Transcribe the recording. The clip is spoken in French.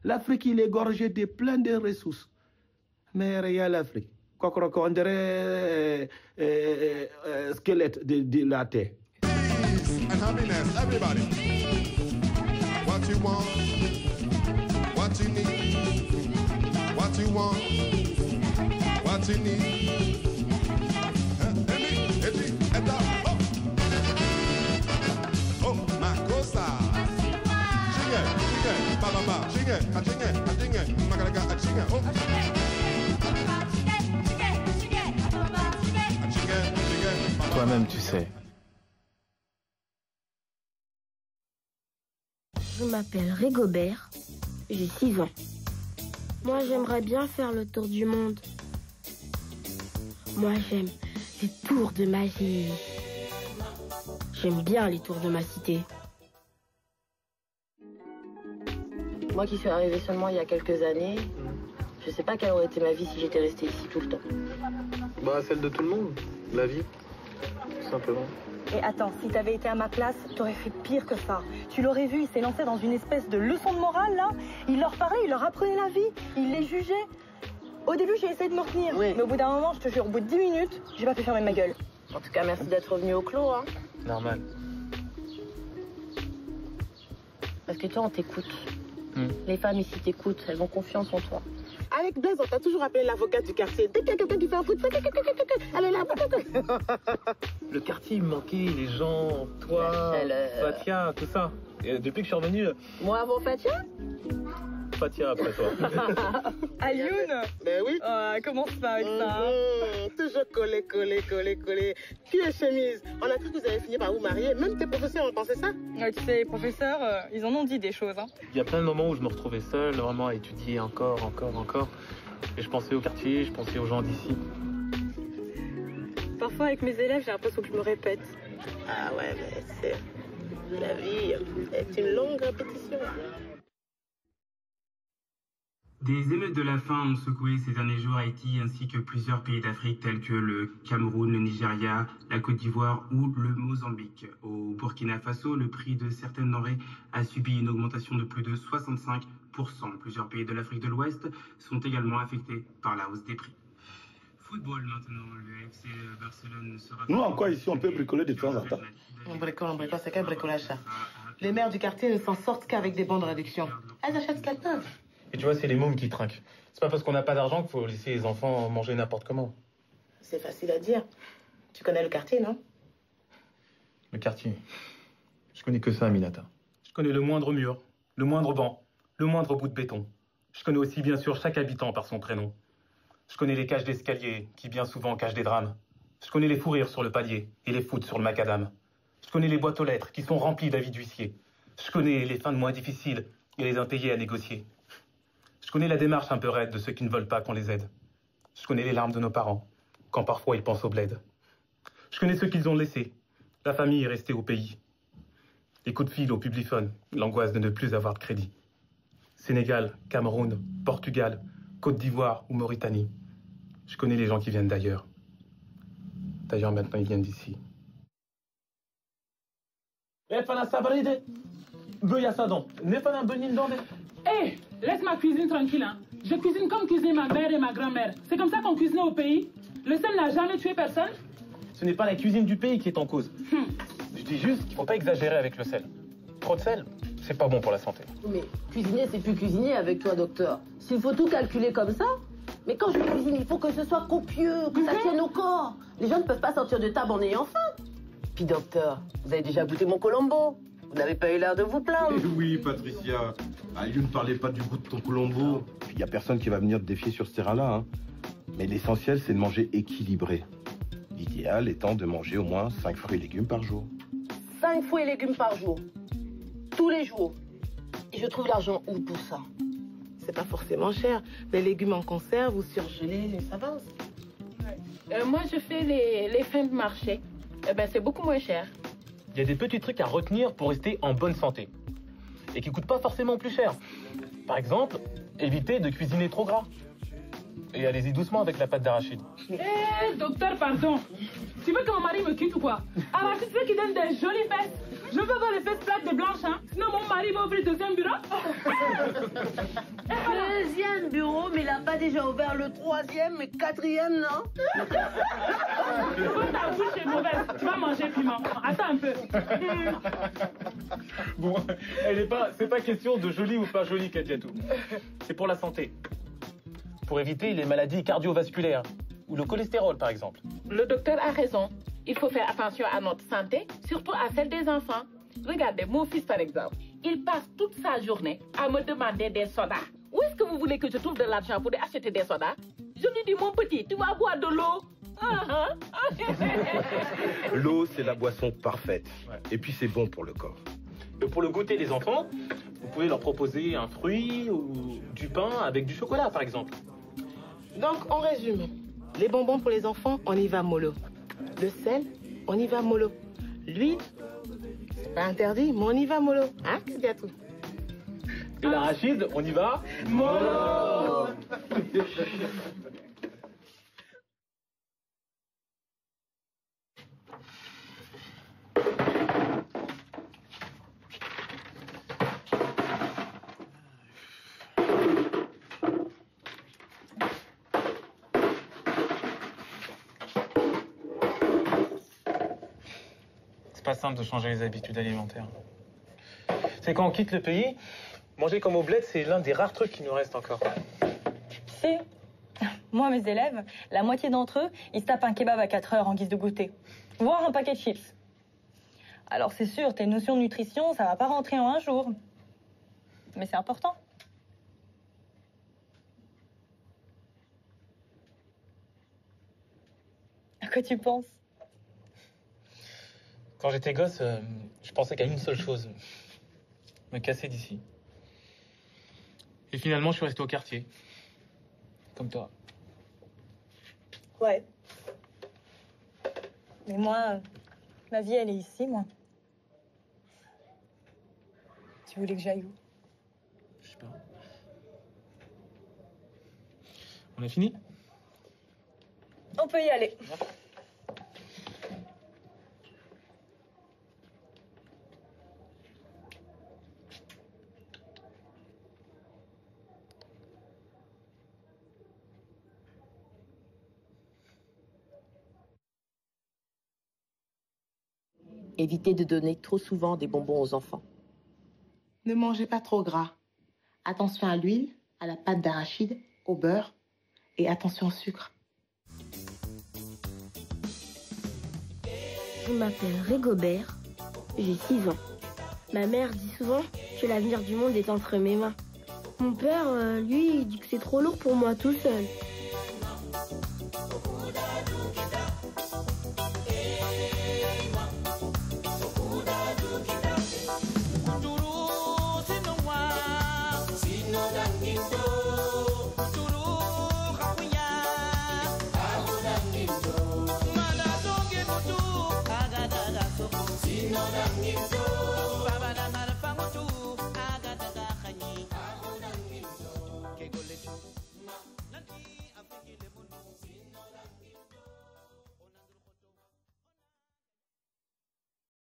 L'Afrique, il est gorgé de plein de ressources. Mais regarde l'Afrique. On dirait squelette de la terre. And happiness, everybody. What you want, what you need, what you want, what you need. Oh, my cosa. Toi-même, tu sais. Je m'appelle Rigobert, j'ai 6 ans. Moi, j'aimerais bien faire le tour du monde. Moi, j'aime les tours de magie. J'aime bien les tours de ma cité. Moi qui suis arrivée seulement il y a quelques années, je sais pas quelle aurait été ma vie si j'étais restée ici tout le temps. Bah, celle de tout le monde. La vie. Tout simplement. Et attends, si t'avais été à ma place, t'aurais fait pire que ça. Tu l'aurais vu, il s'est lancé dans une espèce de leçon de morale, là. Il leur parlait, il leur apprenait la vie, il les jugeait. Au début, j'ai essayé de me retenir, oui. Mais au bout d'un moment, je te jure, au bout de 10 minutes, j'ai pas pu fermer ma gueule. En tout cas, merci d'être revenu au clos, hein. Normal. Parce que toi, on t'écoute. Les femmes ici t'écoutent, elles ont confiance en toi. Avec Blaise, on t'a toujours appelé l'avocate du quartier. Dès qu'il y a quelqu'un qui fait un foot, elle est là. Le quartier, il me manquait, les gens, toi, Fatia, tout ça. Et depuis que je suis revenu... Moi avant Fatia? Fatia après toi. Alioune. Ben oui. Commence pas avec ça. Toujours collé. Cul et chemise. On a cru que vous avez fini par vous marier. Même tes professeurs ont pensé ça. Ouais, tu sais, les professeurs, ils en ont dit des choses. Hein. Il y a plein de moments où je me retrouvais seul, vraiment à étudier encore. Et je pensais au quartier, je pensais aux gens d'ici. Parfois, avec mes élèves, j'ai l'impression que je me répète. Ah ouais, mais c'est... La vie est une longue répétition. Des émeutes de la faim ont secoué ces derniers jours Haïti ainsi que plusieurs pays d'Afrique tels que le Cameroun, le Nigeria, la Côte d'Ivoire ou le Mozambique. Au Burkina Faso, le prix de certaines denrées a subi une augmentation de plus de 65%. Plusieurs pays de l'Afrique de l'Ouest sont également affectés par la hausse des prix. Football maintenant, le FC Barcelone sera... Nous encore ici, on peut bricoler de temps en temps. On bricole, c'est quel bricolage ça? Les mères du quartier ne s'en sortent qu'avec des bons de réduction. Elles achètent ce qu'elles peuvent. Et tu vois, c'est les mômes qui trinquent. C'est pas parce qu'on n'a pas d'argent qu'il faut laisser les enfants manger n'importe comment. C'est facile à dire. Tu connais le quartier, non? Le quartier. Je connais que ça, Aminata. Je connais le moindre mur, le moindre banc, le moindre bout de béton. Je connais aussi bien sûr chaque habitant par son prénom. Je connais les cages d'escalier qui bien souvent cachent des drames. Je connais les fous rires sur le palier et les foot sur le macadam. Je connais les boîtes aux lettres qui sont remplies d'avis d'huissier. Je connais les fins de mois difficiles et les impayés à négocier. Je connais la démarche un peu raide de ceux qui ne veulent pas qu'on les aide. Je connais les larmes de nos parents, quand parfois ils pensent au bled. Je connais ceux qu'ils ont laissés. La famille est restée au pays. Les coups de fil au Publiphone, l'angoisse de ne plus avoir de crédit. Sénégal, Cameroun, Portugal, Côte d'Ivoire ou Mauritanie. Je connais les gens qui viennent d'ailleurs. D'ailleurs, maintenant, ils viennent d'ici. Hé, laisse ma cuisine tranquille. Hein. Je cuisine comme cuisine ma mère et ma grand-mère. C'est comme ça qu'on cuisinait au pays. Le sel n'a jamais tué personne. Ce n'est pas la cuisine du pays qui est en cause. Je dis juste qu'il ne faut pas exagérer avec le sel. Trop de sel, c'est pas bon pour la santé. Mais cuisiner, c'est plus cuisiner avec toi, docteur. S'il faut tout calculer comme ça, mais quand je cuisine, il faut que ce soit copieux, que ça tienne au corps. Les gens ne peuvent pas sortir de table en ayant faim. Puis docteur, vous avez déjà goûté mon colombo. Vous n'avez pas eu l'air de vous plaindre. Oui, Patricia. Aliou ne parlait pas du goût de ton colombo. Il n'y a personne qui va venir te défier sur ce terrain-là. Hein. Mais l'essentiel, c'est de manger équilibré. L'idéal étant de manger au moins 5 fruits et légumes par jour. 5 fruits et légumes par jour. Tous les jours. Et je trouve l'argent où pour ça? C'est pas forcément cher. Les légumes en conserve ou surgelés, ça va aussi. Moi, je fais les fins de marché. Eh ben, c'est beaucoup moins cher. Il y a des petits trucs à retenir pour rester en bonne santé. Et qui coûtent pas forcément plus cher. Par exemple, évitez de cuisiner trop gras. Et allez-y doucement avec la pâte d'arachide. Docteur, pardon. Tu veux que mon mari me quitte ou quoi? Arachide, tu veux qu'il donne des jolies fesses? Je veux voir les fesses plates de blanche, hein. Sinon mon mari va ouvrir le deuxième bureau. Deuxième bureau, mais il n'a pas déjà ouvert le troisième, mais quatrième, non? Ta bouche est mauvaise. Tu vas manger piment. Attends un peu. Bon, c'est pas question de joli ou pas joli, Kadiatou. C'est pour la santé. Pour éviter les maladies cardiovasculaires ou le cholestérol, par exemple. Le docteur a raison. Il faut faire attention à notre santé, surtout à celle des enfants. Regardez, mon fils, par exemple. Il passe toute sa journée à me demander des sodas. Où est-ce que vous voulez que je trouve de l'argent pour acheter des sodas? Je lui dis, mon petit, tu vas boire de l'eau. L'eau, c'est la boisson parfaite. Ouais. Et puis, c'est bon pour le corps. Et pour le goûter des enfants, vous pouvez leur proposer un fruit ou du pain avec du chocolat, par exemple. Donc, en résumé, les bonbons pour les enfants, on y va mollo. Le sel, on y va mollo. L'huile, c'est pas interdit, mais on y va mollo. Hein, Kadiatou? Et l'arachide, on y va mollo. C'est pas simple de changer les habitudes alimentaires. C'est quand on quitte le pays, manger comme au bled, c'est l'un des rares trucs qui nous reste encore. Tu sais, moi, mes élèves, la moitié d'entre eux, ils se tapent un kebab à 4 heures en guise de goûter. Voire un paquet de chips. Alors c'est sûr, tes notions de nutrition, ça va pas rentrer en un jour. Mais c'est important. À quoi tu penses? Quand j'étais gosse, je pensais qu'à une seule chose. Me casser d'ici. Et finalement, je suis resté au quartier. Comme toi. Ouais. Mais moi, ma vie, elle est ici, moi. Tu voulais que j'aille où? Je sais pas. On a fini? On peut y aller. Évitez de donner trop souvent des bonbons aux enfants. Ne mangez pas trop gras. Attention à l'huile, à la pâte d'arachide, au beurre et attention au sucre. Je m'appelle Rigobert, j'ai 6 ans. Ma mère dit souvent que l'avenir du monde est entre mes mains. Mon père, lui, il dit que c'est trop lourd pour moi tout seul.